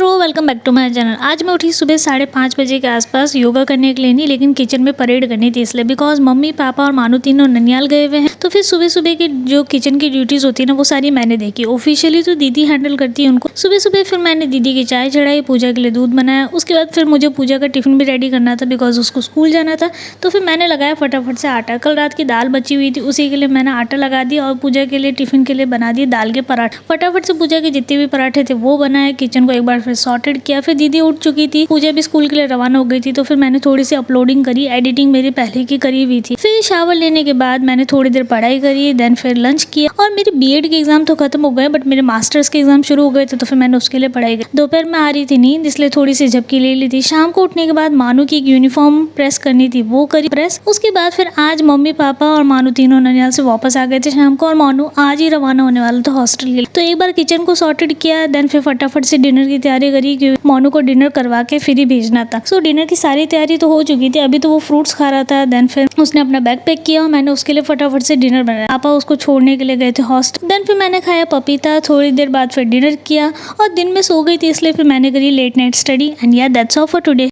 मित्रों, welcome back to my channel. आज मैं उठी सुबह 5:30 बजे के आसपास योगा करने के लिए नहीं, लेकिन किचन में परेड करनी थी इसलिए, बिकॉज मम्मी पापा और मानू तीनों ननियाल गए हुए हैं। तो फिर सुबह सुबह की जो किचन की ड्यूटीज होती है ना, वो सारी मैंने देखी। ऑफिशियली तो दीदी हैंडल करती है उनको। सुबह सुबह फिर मैंने दीदी की चाय चढ़ाई, पूजा के लिए दूध बनाया। उसके बाद फिर मुझे पूजा का टिफिन भी रेडी करना था, बिकॉज उसको स्कूल जाना था। तो फिर मैंने लगाया फटाफट से आटा। कल रात की दाल बची हुई थी, उसी के लिए मैंने आटा लगा दिया और पूजा के लिए टिफिन के लिए बना दिए दाल के पराठे। फटाफट से पूजा के जितने भी पराठे थे वो बनाए, किचन को एक बार फिर सॉर्टेड किया। फिर दीदी उठ चुकी थी, पूजा भी स्कूल के लिए रवाना हो गई थी। तो फिर मैंने थोड़ी सी अपलोडिंग करी, एडिटिंग मेरी पहले की करी हुई थी। फिर शावर लेने के बाद मैंने थोड़ी देर पढ़ाई करी, देन फिर लंच किया। और मेरे बीएड के एग्जाम तो खत्म हो गए, बट मेरे मास्टर्स के एग्जाम शुरू हो गए थे, तो फिर मैंने उसके लिए पढ़ाई करी। दोपहर में आ रही थी नींद, इसलिए थोड़ी सी झपकी ले ली थी। शाम को उठने के बाद मानू की एक यूनिफॉर्म प्रेस करनी थी, वो करी प्रेस। उसके बाद फिर आज मम्मी पापा और मानू तीनों ननियाल से वापस आ गए थे शाम को, और मानू आज ही रवाना होने वाला था हॉस्टल के लिए। तो एक बार किचन को सॉर्टेड किया, देन फिर फटाफट से डिनर की तैयारी करी, क्योंकि मानू को डिनर करवा के फिर ही भेजना था। सो डिनर की सारी तैयारी तो हो चुकी थी, अभी तो वो फ्रूट्स खा रहा था। देन फिर उसने अपना बैग पैक किया और मैंने उसके लिए फटाफट से डिनर बनाया। पापा उसको छोड़ने के लिए गए थे हॉस्टल। देन फिर मैंने खाया पपीता, थोड़ी देर बाद फिर डिनर किया और दिन में सो गई थी, इसलिए फिर मैंने करी लेट नाइट स्टडी। एंड या दैट्स ऑल फॉर टुडे।